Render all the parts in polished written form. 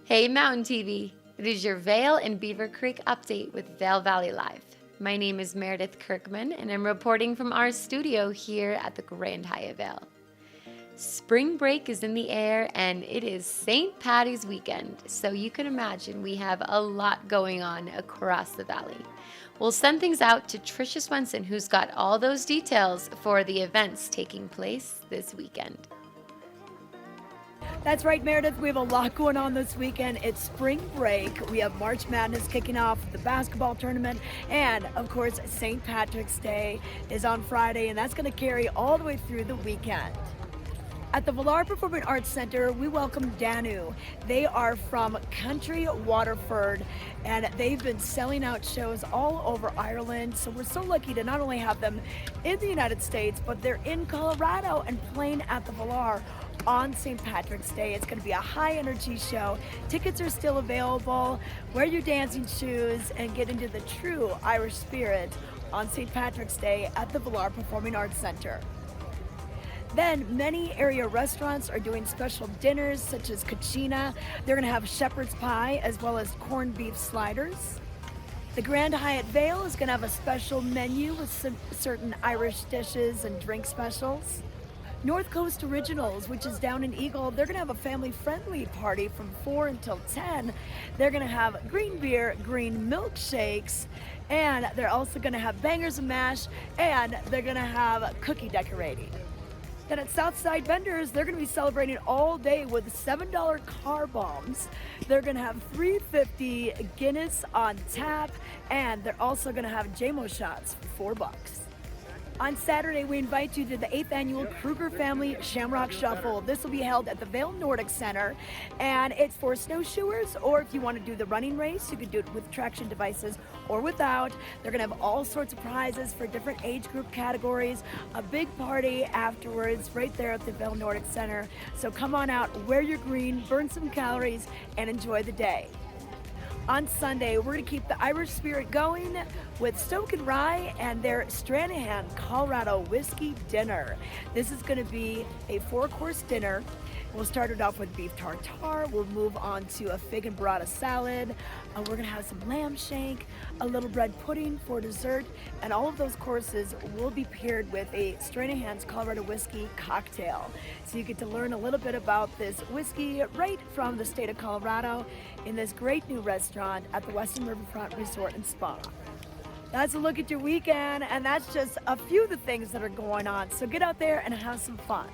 Hey Mountain TV! It is your Vail and Beaver Creek update with Vail Valley Live. My name is Meredith Kirkman and I'm reporting from our studio here at the Grand Hyatt Vail. Spring break is in the air and it is St. Patty's weekend, so you can imagine we have a lot going on across the valley. We'll send things out to Tricia Swenson, who's got all those details for the events taking place this weekend. That's right, Meredith. We have a lot going on this weekend. It's spring break. We have March Madness kicking off, the basketball tournament, and of course, St. Patrick's Day is on Friday, and that's going to carry all the way through the weekend. At the Villar Performing Arts Center, we welcome Danu. They are from Country Waterford, and they've been selling out shows all over Ireland. So we're so lucky to not only have them in the United States, but they're in Colorado and playing at the Villar on St. Patrick's Day. It's going to be a high energy show. Tickets are still available. Wear your dancing shoes and get into the true Irish spirit on St. Patrick's Day at the Villar Performing Arts Center. Then many area restaurants are doing special dinners such as Kachina. They're going to have shepherd's pie as well as corned beef sliders. The Grand Hyatt Vail is going to have a special menu with some certain Irish dishes and drink specials. North Coast Originals, which is down in Eagle, they're going to have a family-friendly party from 4 until 10. They're going to have green beer, green milkshakes, and they're also going to have bangers and mash, and they're going to have cookie decorating. Then at Southside Vendors, they're going to be celebrating all day with $7 car bombs. They're going to have $3.50 Guinness on tap, and they're also going to have JMO shots for $4. On Saturday, we invite you to the 8th annual Kruger Family Shamrock Shuffle. This will be held at the Vail Nordic Center, and it's for snowshoers, or if you want to do the running race, you can do it with traction devices or without. They're going to have all sorts of prizes for different age group categories, a big party afterwards right there at the Vail Nordic Center. So come on out, wear your green, burn some calories, and enjoy the day. On Sunday, we're going to keep the Irish spirit going with Stoke and Rye and their Stranahan Colorado Whiskey Dinner. This is going to be a 4-course dinner. We'll start it off with beef tartare. We'll move on to a fig and burrata salad. We're going to have some lamb shank, a little bread pudding for dessert, and all of those courses will be paired with a Stranahan's Colorado Whiskey cocktail. So you get to learn a little bit about this whiskey right from the state of Colorado in this great new restaurant at the Western Riverfront Resort and Spa. That's a look at your weekend, and that's just a few of the things that are going on. So get out there and have some fun.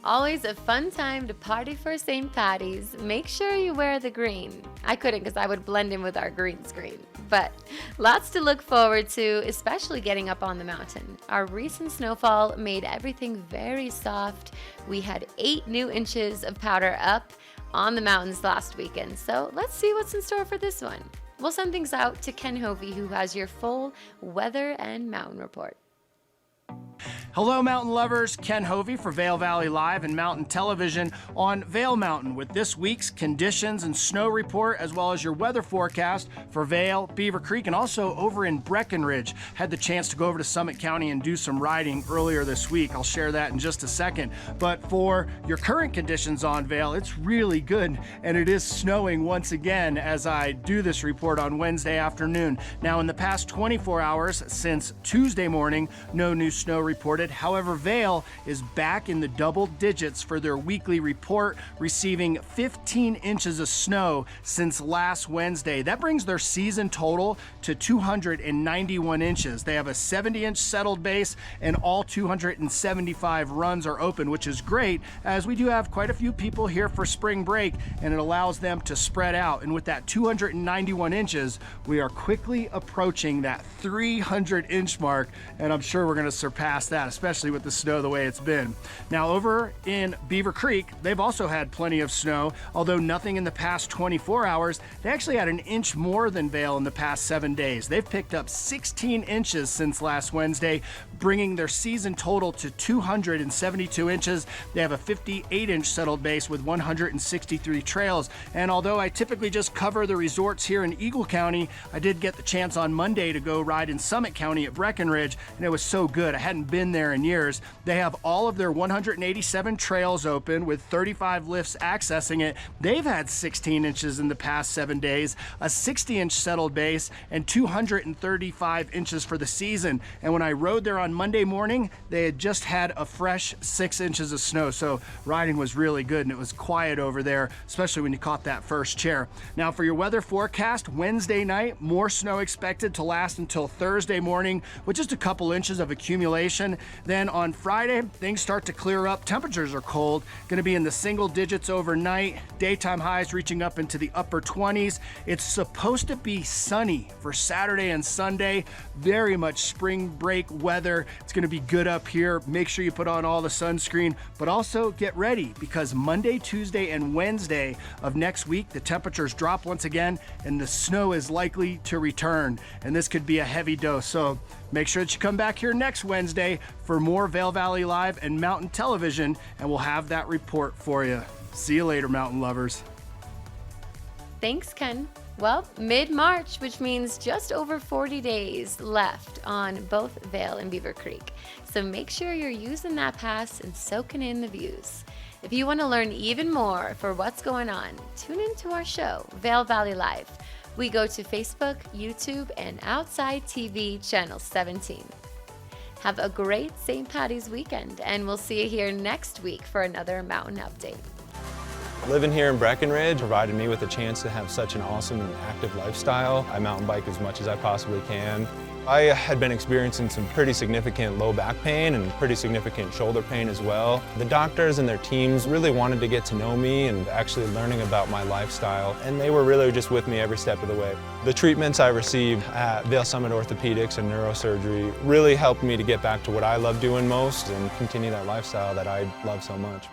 Always a fun time to party for St. Patty's. Make sure you wear the green. I couldn't because I would blend in with our green screen. But lots to look forward to, especially getting up on the mountain. Our recent snowfall made everything very soft. We had 8 new inches of powder up on the mountains last weekend. So let's see what's in store for this one. We'll send things out to Ken Hovey, who has your full weather and mountain report. Hello, mountain lovers. Ken Hovey for Vail Valley Live and Mountain Television on Vail Mountain with this week's conditions and snow report, as well as your weather forecast for Vail, Beaver Creek, and also over in Breckenridge. Had the chance to go over to Summit County and do some riding earlier this week. I'll share that in just a second. But for your current conditions on Vail, it's really good, and it is snowing once again as I do this report on Wednesday afternoon. Now, in the past 24 hours since Tuesday morning, no new snow reported. However, Vail is back in the double digits for their weekly report, receiving 15 inches of snow since last Wednesday. That brings their season total to 291 inches. They have a 70-inch settled base, and all 275 runs are open, which is great, as we do have quite a few people here for spring break, and it allows them to spread out. And with that 291 inches, we are quickly approaching that 300-inch mark, and I'm sure we're going to surpass that, especially with the snow the way it's been. Now, over in Beaver Creek, they've also had plenty of snow, although nothing in the past 24 hours. They actually had an inch more than Vail in the past 7 days. They've picked up 16 inches since last Wednesday, bringing their season total to 272 inches. They have a 58-inch settled base with 163 trails. And although I typically just cover the resorts here in Eagle County, I did get the chance on Monday to go ride in Summit County at Breckenridge, and it was so good. I hadn't been there there in years. They have all of their 187 trails open with 35 lifts accessing it. They've had 16 inches in the past 7 days, a 60-inch settled base, and 235 inches for the season. And when I rode there on Monday morning, they had just had a fresh 6 inches of snow. So riding was really good, and it was quiet over there, especially when you caught that first chair. Now for your weather forecast, Wednesday night, more snow expected to last until Thursday morning with just a couple inches of accumulation. Then on Friday, things start to clear up. Temperatures are cold, going to be in the single digits overnight. Daytime highs reaching up into the upper 20s. It's supposed to be sunny for Saturday and Sunday. Very much spring break weather. It's going to be good up here. Make sure you put on all the sunscreen, but also get ready because Monday, Tuesday, and Wednesday of next week, the temperatures drop once again and the snow is likely to return. And this could be a heavy dose. So make sure that you come back here next Wednesday for more Vail Valley Live and Mountain Television, and we'll have that report for you. See you later, mountain lovers. Thanks, Ken. Well, mid-March, which means just over 40 days left on both Vail and Beaver Creek. So make sure you're using that pass and soaking in the views. If you want to learn even more for what's going on, tune into our show, Vail Valley Live. We go to Facebook, YouTube, and Outside TV Channel 17. Have a great St. Paddy's weekend, and we'll see you here next week for another mountain update. Living here in Breckenridge provided me with a chance to have such an awesome and active lifestyle. I mountain bike as much as I possibly can. I had been experiencing some pretty significant low back pain and pretty significant shoulder pain as well. The doctors and their teams really wanted to get to know me and actually learning about my lifestyle, and they were really just with me every step of the way. The treatments I received at Vail Summit Orthopedics and Neurosurgery really helped me to get back to what I love doing most and continue that lifestyle that I love so much.